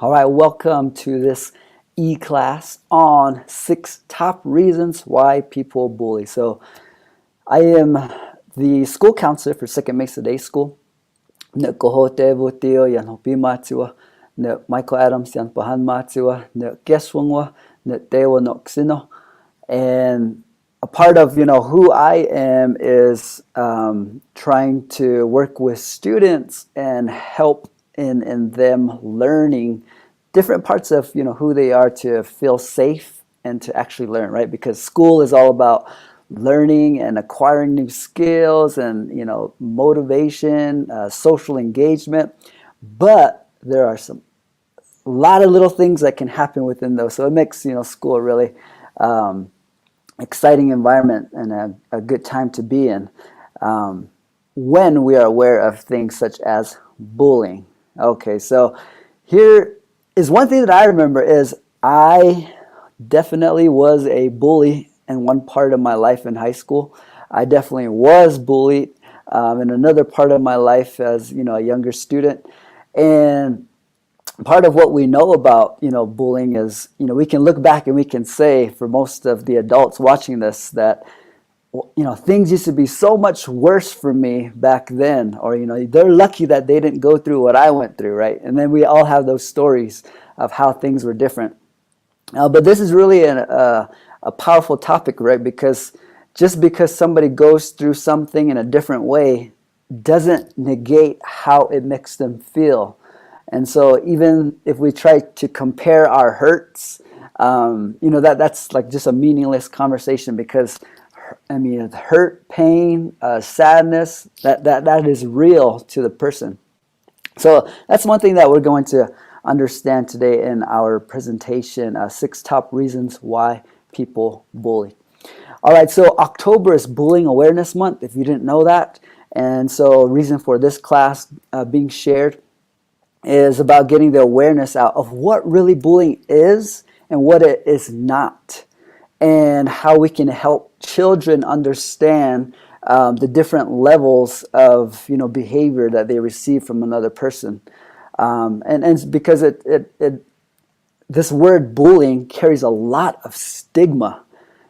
All right, welcome to this e-class on 6 top reasons why people bully. So I am the school counselor for Second Mesa Day School. Ne kohote vutio yan hopi matua, ne Michael Adams yan pahan matua, ne keswangwa, ne tewa noxino. And a part of who I am is trying to work with students and help in them learning different parts of who they are to feel safe and to actually learn, right? Because school is all about learning and acquiring new skills and motivation, social engagement, but there are a lot of little things that can happen within those. So it makes school a really exciting environment and a good time to be in when we are aware of things such as bullying. Okay, so here is one thing that I remember is I definitely was a bully in one part of my life in high school. I definitely was bullied in another part of my life as a younger student. And part of what we know about bullying is we can look back and we can say for most of the adults watching this that things used to be so much worse for me back then, or they're lucky that they didn't go through what I went through, right? And then we all have those stories of how things were different. But this is really a powerful topic, right? Because just because somebody goes through something in a different way doesn't negate how it makes them feel. And so even if we try to compare our hurts, that's like just a meaningless conversation, because hurt, pain, sadness, that is real to the person. So that's one thing that we're going to understand today in our presentation, 6 top reasons why people bully. All right, so October is Bullying Awareness Month, if you didn't know that. And so reason for this class being shared is about getting the awareness out of what really bullying is and what it is not, and how we can help children understand the different levels of behavior that they receive from another person. And because this word bullying carries a lot of stigma.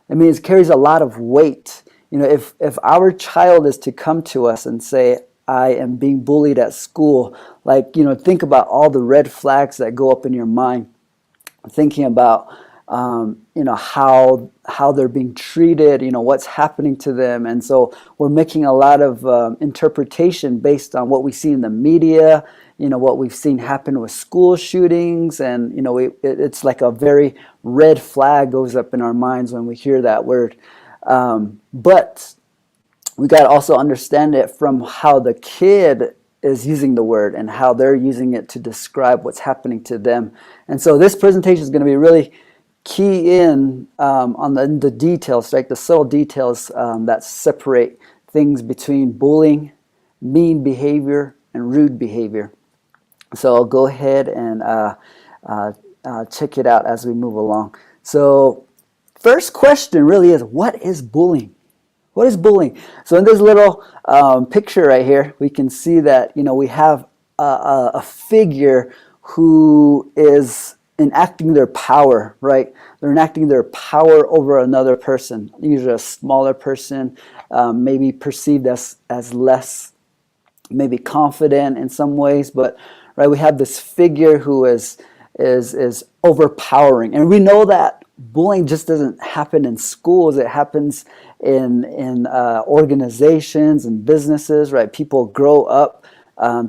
I mean, it carries a lot of weight. If our child is to come to us and say, I am being bullied at school, think about all the red flags that go up in your mind, thinking about how they're being treated, what's happening to them. And so we're making a lot of interpretation based on what we see in the media, what we've seen happen with school shootings. And it's like a very red flag goes up in our minds when we hear that word. But we got to also understand it from how the kid is using the word and how they're using it to describe what's happening to them. And so this presentation is going to be really key in on the details, like the subtle details that separate things between bullying, mean behavior, and rude behavior. So I'll go ahead and check it out as we move along. So first question really is, what is bullying? What is bullying? So in this little picture right here, we can see that we have a figure who is enacting their power, right? They're enacting their power over another person, usually a smaller person, maybe perceived as less, maybe confident in some ways, but right, we have this figure who is overpowering, and we know that bullying just doesn't happen in schools. It happens in organizations and businesses, right? People grow up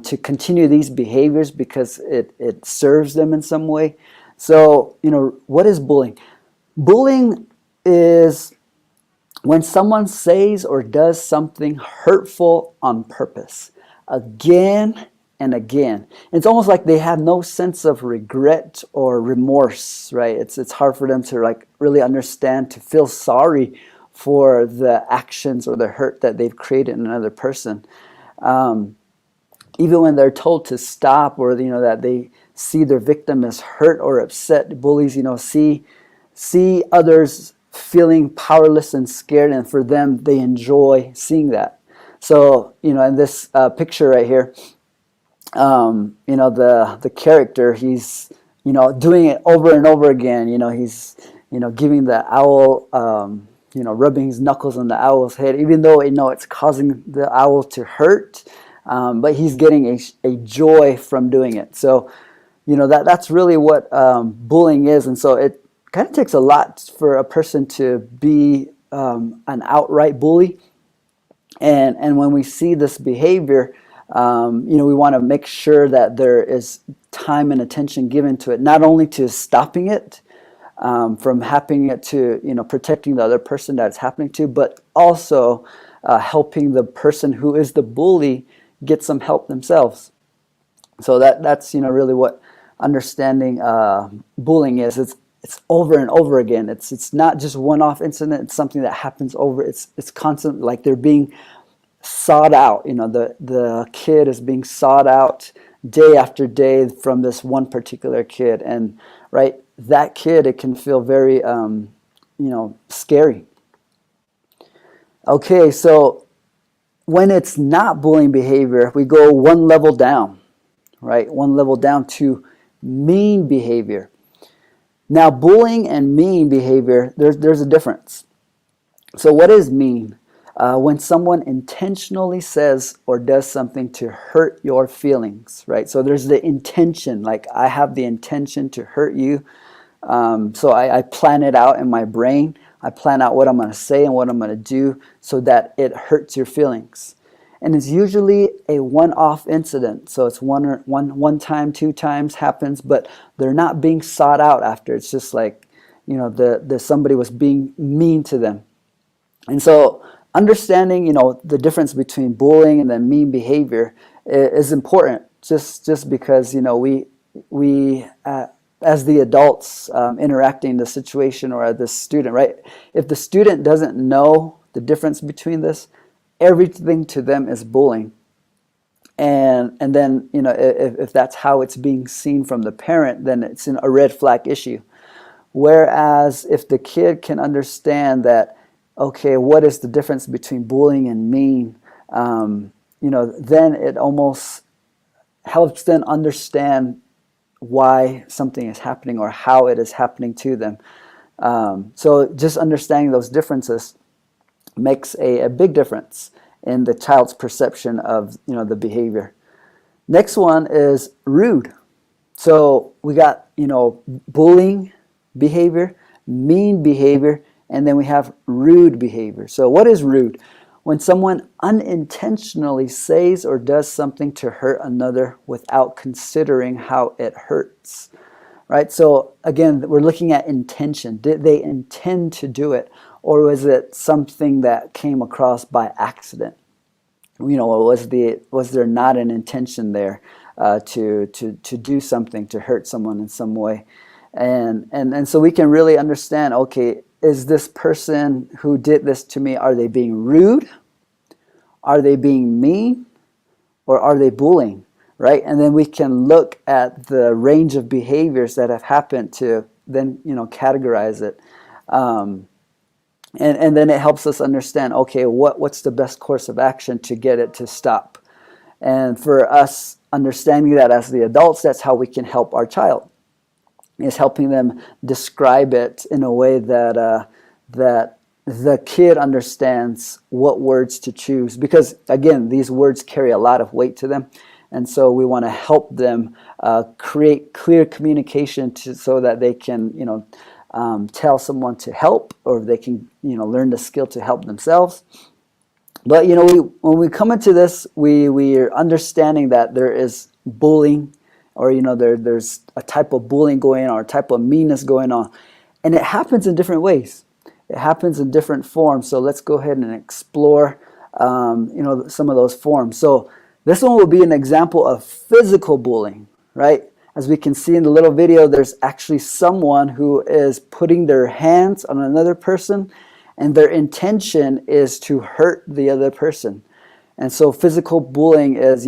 to continue these behaviors because it serves them in some way. So, what is bullying? Bullying is when someone says or does something hurtful on purpose, again and again. It's almost like they have no sense of regret or remorse, right? It's hard for them to really understand, to feel sorry for the actions or the hurt that they've created in another person. Even when they're told to stop, or that they see their victim is hurt or upset, bullies see others feeling powerless and scared, and for them they enjoy seeing that. So in this picture right here, the character, he's doing it over and over again. He's, giving the owl, rubbing his knuckles on the owl's head, even though it's causing the owl to hurt, but he's getting a joy from doing it. So, that's really what bullying is. And so it kind of takes a lot for a person to be an outright bully. And when we see this behavior, we want to make sure that there is time and attention given to it, not only to stopping it from happening to, protecting the other person that it's happening to, but also helping the person who is the bully get some help themselves. So that's really what understanding bullying is. It's over and over again. It's not just one-off incident. It's something that happens over. It's constant, like they're being sought out. The kid is being sought out day after day from this one particular kid, and that kid, it can feel very scary. Okay, so when it's not bullying behavior, we go one level down, one level down to mean behavior. Now, bullying and mean behavior, there's a difference. So what is mean? When someone intentionally says or does something to hurt your feelings, So there's the intention, like I have the intention to hurt you. So I plan it out in my brain. I plan out what I'm going to say and what I'm going to do so that it hurts your feelings. And it's usually a one-off incident. So it's one time, two times happens, but they're not being sought out after. It's just like, somebody was being mean to them. And so understanding, the difference between bullying and then mean behavior is important. Just because, we as the adults interacting in the situation or the student, If the student doesn't know the difference between this, everything to them is bullying. And then, if that's how it's being seen from the parent, then it's a red flag issue. Whereas if the kid can understand that, okay, what is the difference between bullying and mean, then it almost helps them understand why something is happening or how it is happening to them. So just understanding those differences makes a big difference in the child's perception of the behavior. Next one is rude. So we got bullying behavior, mean behavior, and then we have rude behavior. So what is rude? When someone unintentionally says or does something to hurt another without considering how it hurts. So again, we're looking at intention. Did they intend to do it? Or was it something that came across by accident? Was there not an intention there to do something to hurt someone in some way? And so we can really understand, okay, is this person who did this to me, are they being rude? Are they being mean? Or are they bullying? And then we can look at the range of behaviors that have happened to then categorize it. And then it helps us understand, okay, what's the best course of action to get it to stop? And for us, understanding that as the adults, that's how we can help our child, is helping them describe it in a way that the kid understands what words to choose. Because, again, these words carry a lot of weight to them. And so we want to help them create clear communication so that they can, tell someone to help, or they can, learn the skill to help themselves. But, when we come into this, we are understanding that there is bullying, or, there's a type of bullying going on, or a type of meanness going on. And it happens in different ways. It happens in different forms. So let's go ahead and explore, some of those forms. So this one will be an example of physical bullying, As we can see in the little video, there's actually someone who is putting their hands on another person, and their intention is to hurt the other person. And so physical bullying is,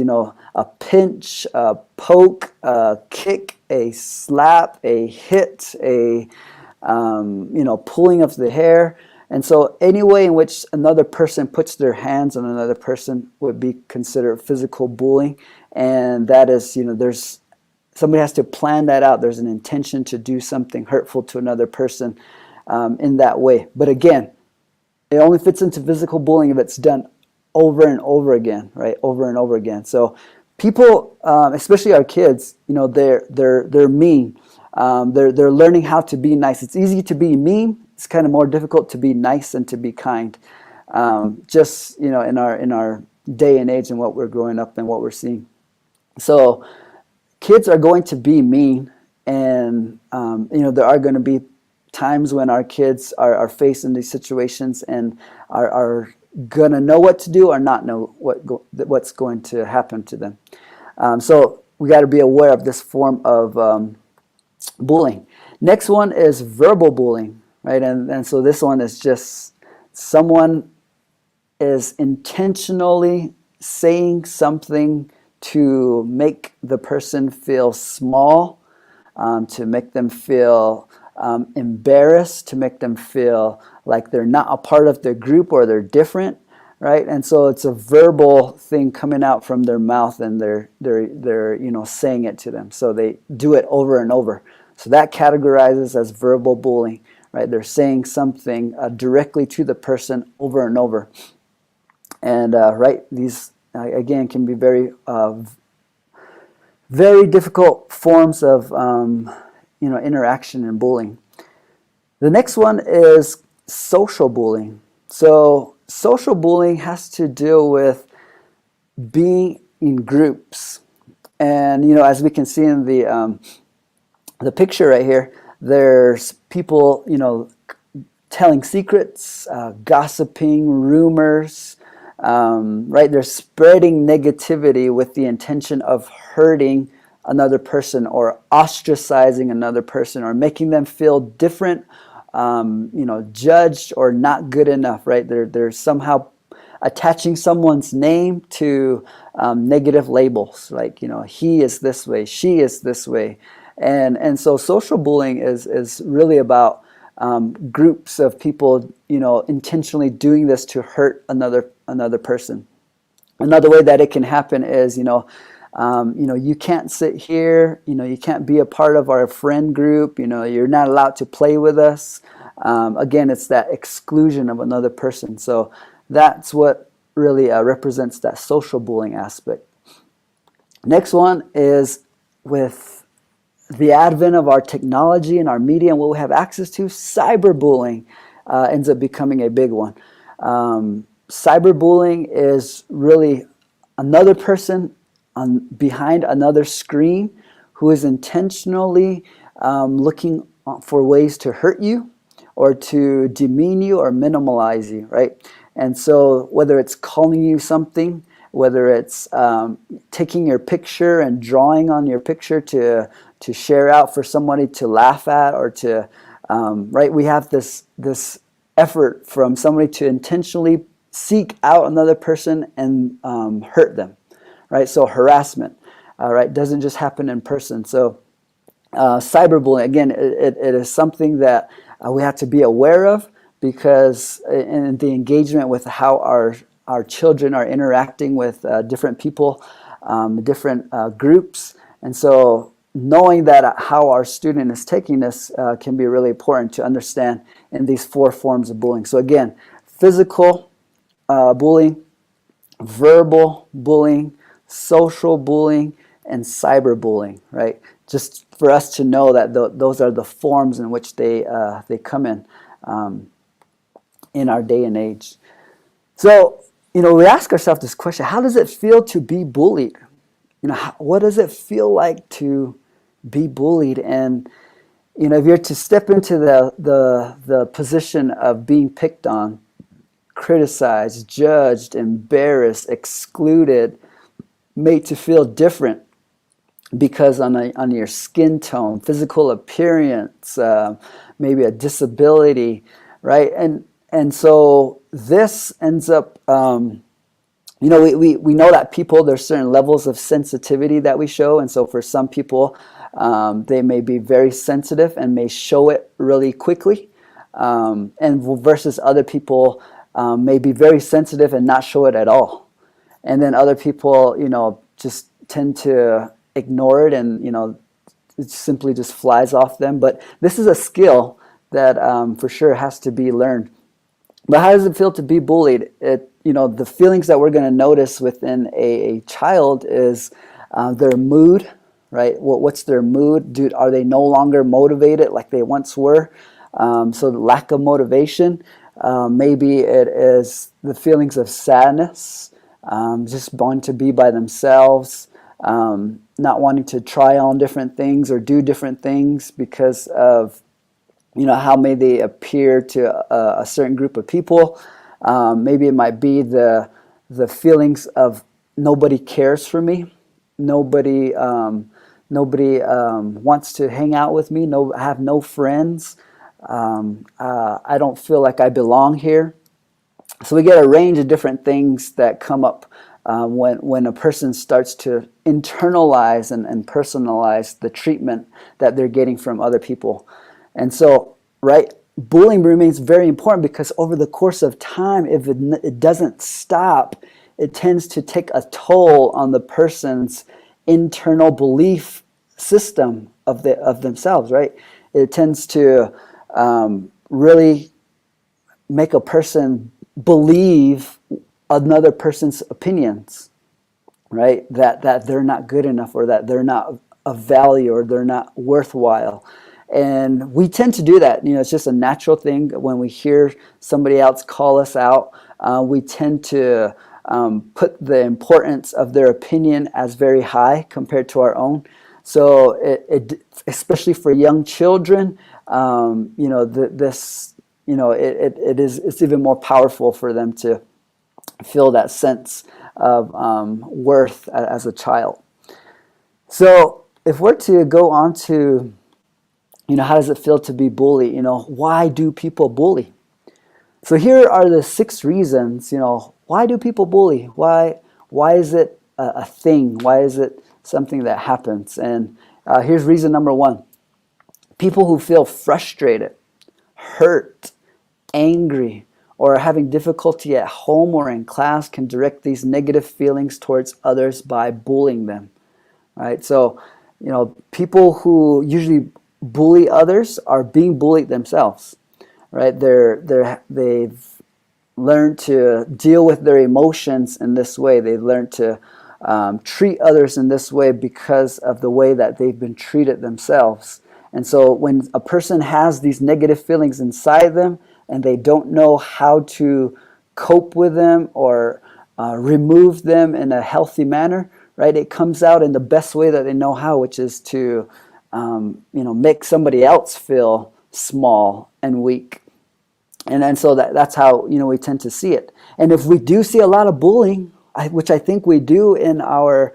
a pinch, a poke, a kick, a slap, a hit, a, pulling of the hair. And so any way in which another person puts their hands on another person would be considered physical bullying. And that is, there's somebody has to plan that out. There's an intention to do something hurtful to another person in that way. But again, it only fits into physical bullying if it's done over and over again, right? Over and over again. So people, especially our kids, they're mean. They're learning how to be nice. It's easy to be mean. It's kind of more difficult to be nice and to be kind. Just in our day and age and what we're growing up and what we're seeing. So kids are going to be mean, and there are going to be times when our kids are faced in these situations and are gonna know what to do or not know what's going to happen to them. So we got to be aware of this form of bullying. Next one is verbal bullying, right? And so this one is just someone is intentionally saying something to make the person feel small, to make them feel embarrassed, to make them feel like they're not a part of the group or they're different, right? And so it's a verbal thing coming out from their mouth, and they're saying it to them. So they do it over and over. So that categorizes as verbal bullying, right? They're saying something directly to the person over and over. And these again can be very very difficult forms of interaction and bullying. The next one is social bullying. So social bullying has to deal with being in groups, and as we can see in the picture right here, there's people telling secrets, gossiping, rumors. Right, they're spreading negativity with the intention of hurting another person or ostracizing another person or making them feel different, judged or not good enough. Right, they're somehow attaching someone's name to negative labels, like he is this way, she is this way, and so social bullying is really about groups of people, intentionally doing this to hurt another person. Another way that it can happen is, you can't sit here, you can't be a part of our friend group, you're not allowed to play with us. Again, it's that exclusion of another person. So that's what really represents that social bullying aspect. Next one is with the advent of our technology and our media and what we have access to, cyberbullying ends up becoming a big one. Cyberbullying is really another person behind another screen who is intentionally looking for ways to hurt you or to demean you or minimalize you, right? And so whether it's calling you something, whether it's taking your picture and drawing on your picture to share out for somebody to laugh at, or to we have this effort from somebody to intentionally seek out another person and hurt them, right? So harassment, doesn't just happen in person. So cyberbullying, again, it is something that we have to be aware of, because in the engagement with how our children are interacting with different people, different groups. And so knowing that how our student is taking this can be really important to understand in these 4 forms of bullying. So again, physical bullying, verbal bullying, social bullying, and cyberbullying, right? Just for us to know that those are the forms in which they come in our day and age. So, we ask ourselves this question: how does it feel to be bullied? What does it feel like to be bullied? And if you're to step into the position of being picked on, criticized, judged, embarrassed, excluded, made to feel different because on your skin tone, physical appearance, maybe a disability, right? And so this ends up, we know that people, there's certain levels of sensitivity that we show. And so for some people, they may be very sensitive and may show it really quickly. And versus other people may be very sensitive and not show it at all. And then other people, just tend to ignore it, and it simply just flies off them. But this is a skill that for sure has to be learned. But how does it feel to be bullied? The feelings that we're going to notice within a child is their mood, right? What's their mood? Are they no longer motivated like they once were? So the lack of motivation. Maybe it is the feelings of sadness, just wanting to be by themselves, not wanting to try on different things or do different things because of how may they appear to a certain group of people. Maybe it might be the feelings of nobody cares for me, nobody wants to hang out with me. I have no friends. I don't feel like I belong here. So we get a range of different things that come up when a person starts to internalize and personalize the treatment that they're getting from other people. And so, right, bullying remains very important because over the course of time, if it doesn't stop, it tends to take a toll on the person's internal belief system of themselves, right? It tends to really make a person believe another person's opinions, right? That they're not good enough, or that they're not of value, or they're not worthwhile. And we tend to do that. It's just a natural thing. When we hear somebody else call us out, we tend to put the importance of their opinion as very high compared to our own. So it especially for young children, it's even more powerful for them to feel that sense of worth as a child. So if we're to go on to, how does it feel to be bullied? Why do people bully? So here are the 6 reasons, why do people bully? Why is it a thing? Why is it something that happens? And here's reason number 1. People who feel frustrated, hurt, angry, or are having difficulty at home or in class can direct these negative feelings towards others by bullying them, right? So, people who usually bully others are being bullied themselves, right? They've learned to deal with their emotions in this way. They've learned to treat others in this way because of the way that they've been treated themselves. And so when a person has these negative feelings inside them and they don't know how to cope with them or remove them in a healthy manner, right? It comes out in the best way that they know how, which is to make somebody else feel small and weak. And so that's how we tend to see it. And if we do see a lot of bullying, which I think we do in our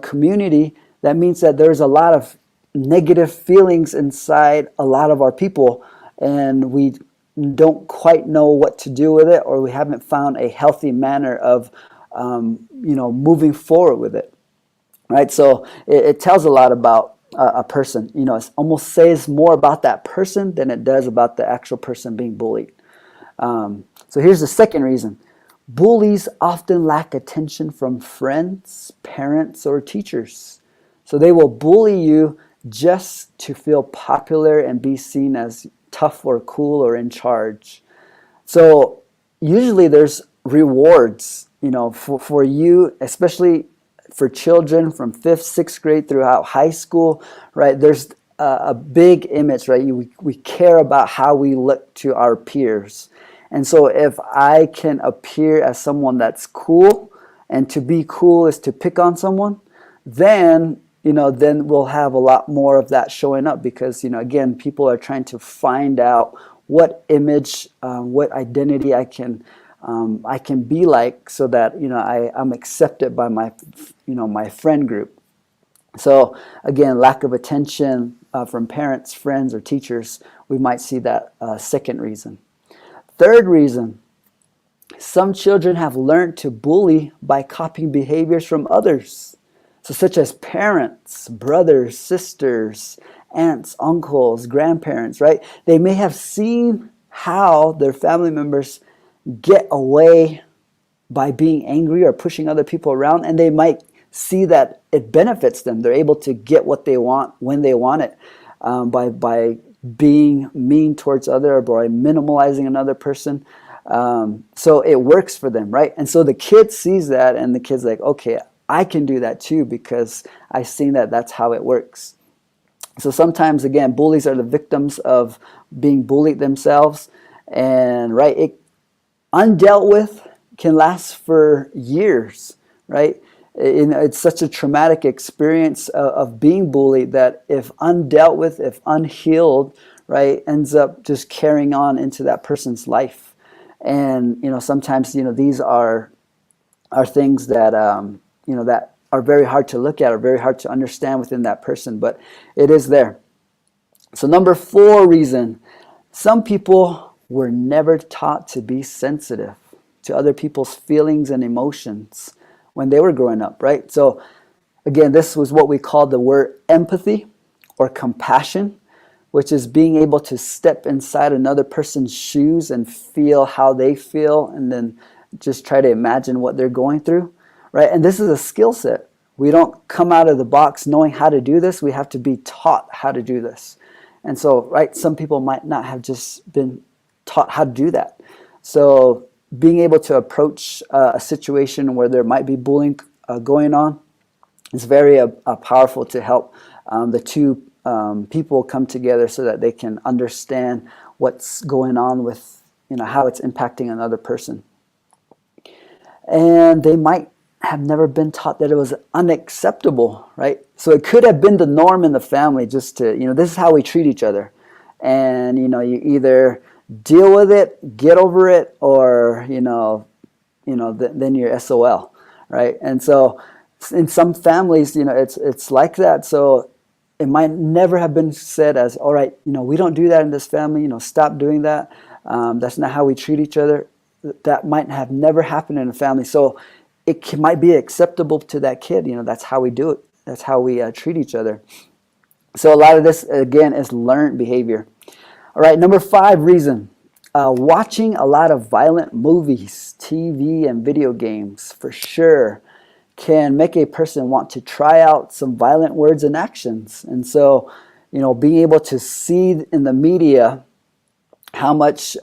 community, that means that there's a lot of negative feelings inside a lot of our people, and we don't quite know what to do with it, or we haven't found a healthy manner of moving forward with it, right? So it tells a lot about a person. It almost says more about that person than it does about the actual person being bullied. So here's the second reason. Bullies often lack attention from friends, parents, or teachers. So they will bully you just to feel popular and be seen as tough or cool or in charge. So usually there's rewards, for you, especially for children from 5th, 6th grade throughout high school, right? There's a big image, right? We care about how we look to our peers. And so if I can appear as someone that's cool, and to be cool is to pick on someone, then we'll have a lot more of that showing up because, again, people are trying to find out what image, what identity I can be like, so that I'm accepted by my friend group. So again, lack of attention from parents, friends, or teachers, we might see that second reason. Third reason, some children have learned to bully by copying behaviors from others. So such as parents, brothers, sisters, aunts, uncles, grandparents, right? They may have seen how their family members get away by being angry or pushing other people around, and they might see that it benefits them. They're able to get what they want when they want it, by being mean towards other, or by minimalizing another person. So it works for them, right? And so the kid sees that, and the kid's like, okay, I can do that too, because I've seen that that's how it works. So sometimes, again, bullies are the victims of being bullied themselves, and right, it undealt with can last for years, right? It's such a traumatic experience of being bullied that if undealt with, if unhealed, right, ends up just carrying on into that person's life. And sometimes these are things that that are very hard to look at, or very hard to understand within that person, but it is there. So number 4 reason, some people were never taught to be sensitive to other people's feelings and emotions when they were growing up, right? So again, this was what we call the word empathy or compassion, which is being able to step inside another person's shoes and feel how they feel, and then just try to imagine what they're going through, right? And this is a skill set. We don't come out of the box knowing how to do this. We have to be taught how to do this. And so, right, some people might not have just been taught how to do that. So being able to approach a situation where there might be bullying going on is very powerful to help the two people come together so that they can understand what's going on with, how it's impacting another person. And they might have never been taught that it was unacceptable, right? So it could have been the norm in the family, just to, this is how we treat each other. And, you either deal with it, get over it, or, then you're SOL, right? And so in some families, it's like that. So it might never have been said as, all right, we don't do that in this family, stop doing that. That's not how we treat each other. That might have never happened in a family. So it might be acceptable to that kid. That's how we do it. That's how we treat each other. So a lot of this, again, is learned behavior. All right, number 5 reason. Watching a lot of violent movies, TV, and video games, for sure, can make a person want to try out some violent words and actions. And so, being able to see in the media how much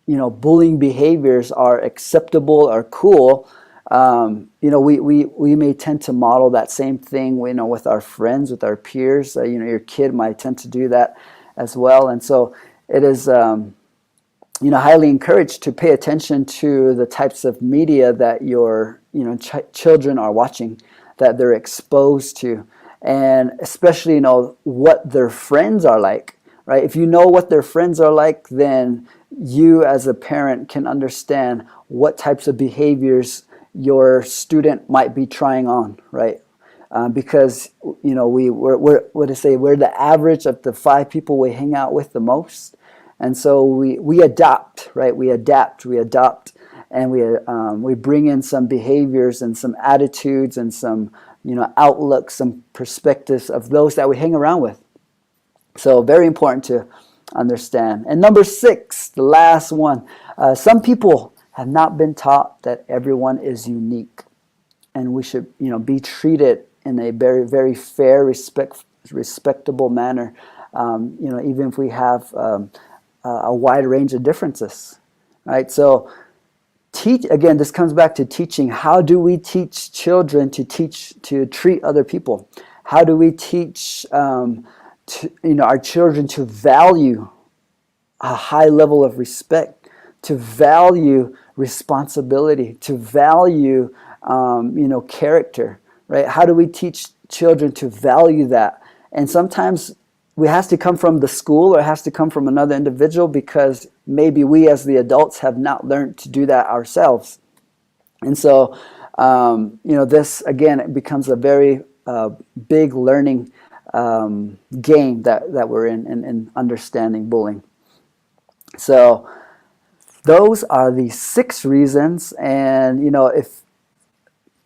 bullying behaviors are acceptable or cool, we may tend to model that same thing, with our friends, with our peers. Your kid might tend to do that as well. And so it is, highly encouraged to pay attention to the types of media that your, children are watching, that they're exposed to, and especially, what their friends are like, right? If you know what their friends are like, then you as a parent can understand what types of behaviors your student might be trying on, right? Because we're the average of the 5 people we hang out with the most, and so we adopt, right? We adopt, and we bring in some behaviors and some attitudes and some outlooks, some perspectives of those that we hang around with. So very important to understand. And number 6, the last one, some people have not been taught that everyone is unique, and we should be treated in a very, very fair, respectable manner, even if we have a wide range of differences, right? So again, this comes back to teaching. How do we teach children to treat other people? How do we teach our children to value a high level of respect, to value responsibility, to value character, right? How do we teach children to value that? And sometimes it has to come from the school, or it has to come from another individual, because maybe we as the adults have not learned to do that ourselves. And so, this, again, it becomes a very big learning game that we're in understanding bullying. So those are the 6 reasons. And, if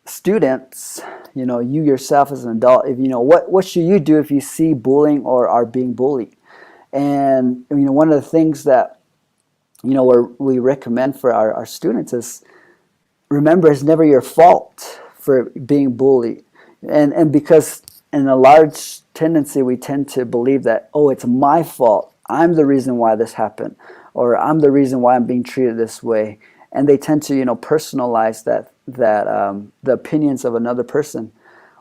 students, you yourself as an adult, if what should you do if you see bullying or are being bullied? And one of the things that we recommend for our students is, remember, it's never your fault for being bullied. And because in a large tendency we tend to believe that, oh, it's my fault, I'm the reason why this happened, or I'm the reason why I'm being treated this way. And they tend to, personalize that the opinions of another person.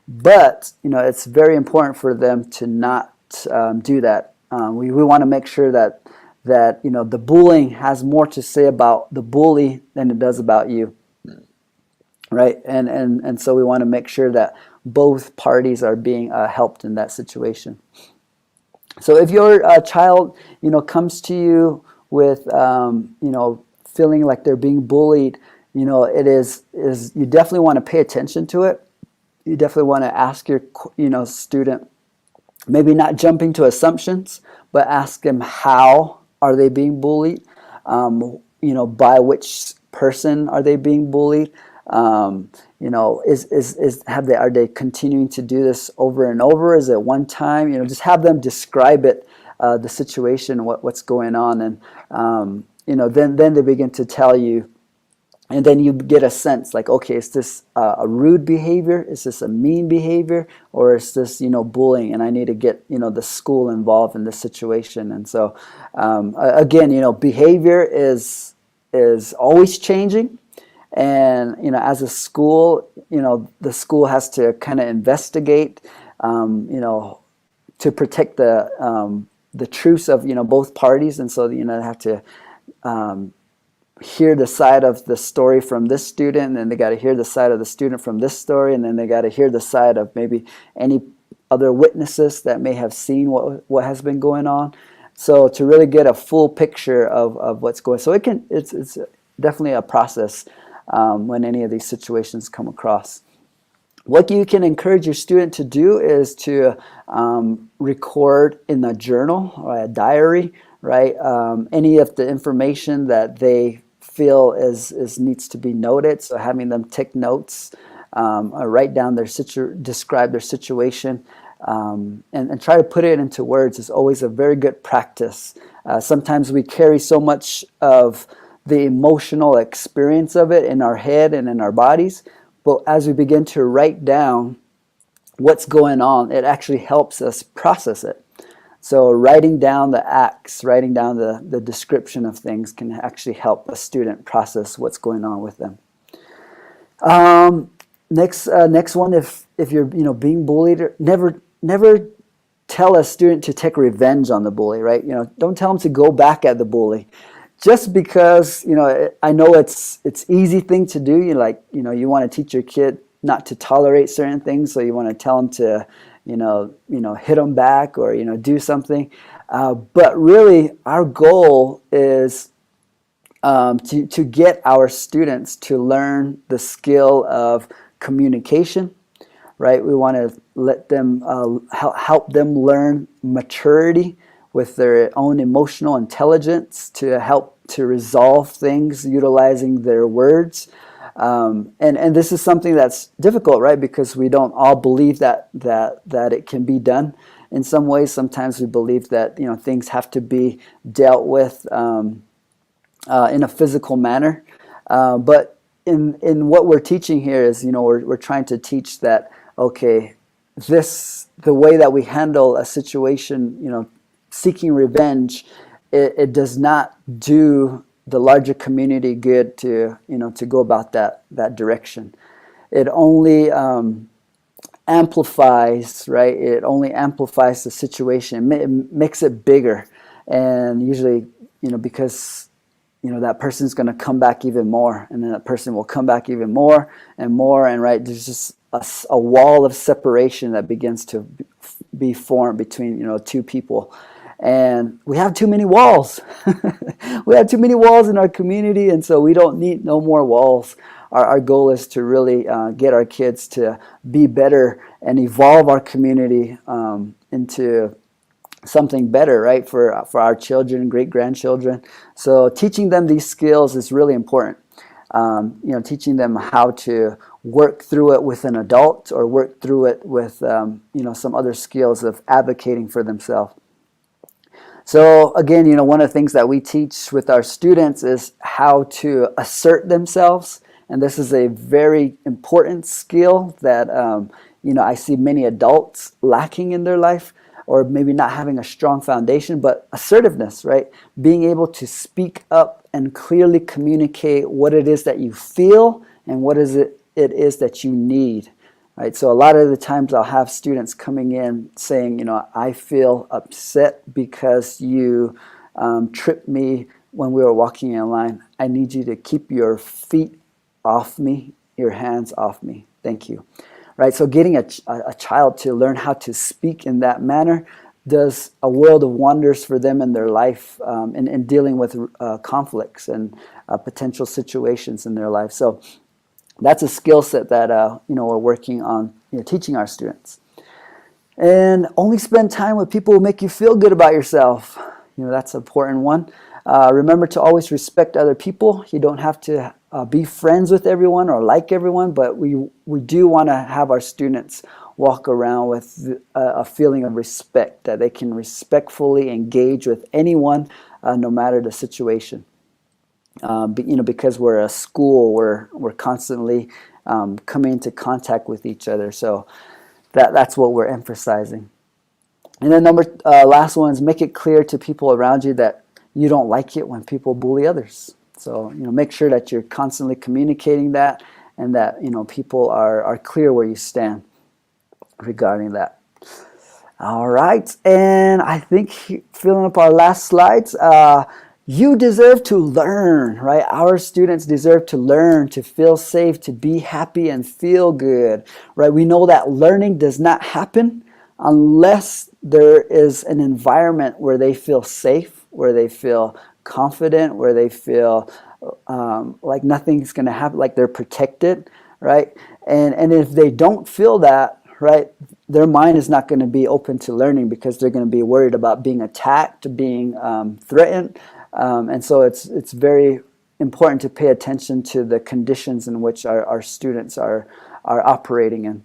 But it's very important for them to not do that. We want to make sure that the bullying has more to say about the bully than it does about you, right? And so we want to make sure that both parties are being helped in that situation. So if your child comes to you with feeling like they're being bullied, it is you definitely want to pay attention to it. You definitely want to ask your student, maybe not jumping to assumptions, but ask them, how are they being bullied? By which person are they being bullied? Are they continuing to do this over and over? Is it one time? Just have them describe it, the situation, what's going on, and then they begin to tell you. And then you get a sense like, okay, is this a rude behavior? Is this a mean behavior? Or is this, bullying? And I need to get, the school involved in this situation. And so, again, behavior is always changing. And, as a school, the school has to kind of investigate, to protect the truths of, both parties. And so, they have to hear the side of the story from this student, and then they got to hear the side of the student from this story, and then they got to hear the side of maybe any other witnesses that may have seen what has been going on. So to really get a full picture of what's going on. So it's definitely a process when any of these situations come across. What you can encourage your student to do is to record in a journal or a diary, right? Any of the information that they feel needs to be noted. So having them take notes, or write down describe their situation, and try to put it into words is always a very good practice. Sometimes we carry so much of the emotional experience of it in our head and in our bodies, but as we begin to write down what's going on, it actually helps us process it. So writing down the acts, writing down the description of things can actually help a student process what's going on with them. Next one, if you're being bullied, never tell a student to take revenge on the bully, right? Don't tell them to go back at the bully, just because I know it's easy thing to do. You want to teach your kid not to tolerate certain things, so you want to tell them to hit them back or do something. But really, our goal is to get our students to learn the skill of communication, right? We want to let them help them learn maturity with their own emotional intelligence, to help to resolve things utilizing their words. And this is something that's difficult, right? Because we don't all believe that it can be done. In some ways, sometimes we believe that things have to be dealt with in a physical manner. But in what we're teaching here is, we're trying to teach that, okay, the way that we handle a situation, seeking revenge, it does not do the larger community good to go about that direction. It only amplifies, right? It only amplifies the situation. It makes it bigger, and usually, because that person's going to come back even more, and then that person will come back even more and more, and right, there's just a wall of separation that begins to be formed between two people. And we have too many walls. We have too many walls in our community, and so we don't need no more walls. Our goal is to really get our kids to be better and evolve our community into something better, right, for our children, great-grandchildren. So teaching them these skills is really important. Teaching them how to work through it with an adult, or work through it with some other skills of advocating for themselves. So again, one of the things that we teach with our students is how to assert themselves And this is a very important skill that, I see many adults lacking in their life, or maybe not having a strong foundation, but assertiveness, right? Being able to speak up and clearly communicate what it is that you feel and what it is that you need. Right, so a lot of the times I'll have students coming in saying, I feel upset because you tripped me when we were walking in line. I need you to keep your feet off me, your hands off me. Thank you. Right, so getting a child to learn how to speak in that manner does a world of wonders for them in their life, in dealing with conflicts and potential situations in their life. So that's a skill set that we're working on teaching our students. And only spend time with people who make you feel good about yourself. That's an important one. Remember to always respect other people. You don't have to be friends with everyone or like everyone, but we do want to have our students walk around with a feeling of respect, that they can respectfully engage with anyone, no matter the situation. Because we're a school, we're constantly coming into contact with each other. So that's what we're emphasizing. And then last one is make it clear to people around you that you don't like it when people bully others. So make sure that you're constantly communicating that, and that people are clear where you stand regarding that. All right, and I think filling up our last slides. You deserve to learn, right? Our students deserve to learn, to feel safe, to be happy and feel good, right? We know that learning does not happen unless there is an environment where they feel safe, where they feel confident, where they feel like nothing's going to happen, like they're protected, right? And if they don't feel that, right, their mind is not going to be open to learning, because they're going to be worried about being attacked, being threatened. And so it's very important to pay attention to the conditions in which our students are operating in.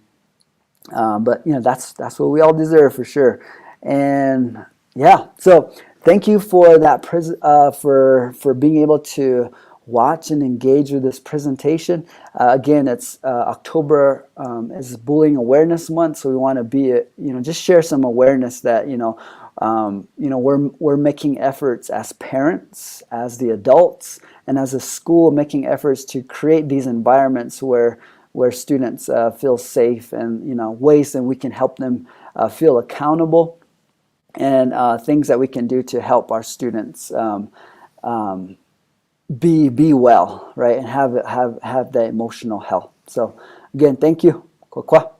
But that's what we all deserve, for sure. And yeah, so thank you for that for being able to watch and engage with this presentation. Again, it's October is Bullying Awareness Month, so we want to be just share some awareness that we're making efforts as parents, as the adults, and as a school, making efforts to create these environments where students feel safe, and ways that we can help them feel accountable, and things that we can do to help our students be well, right, and have that emotional health. So again, thank you. Kwa kwa.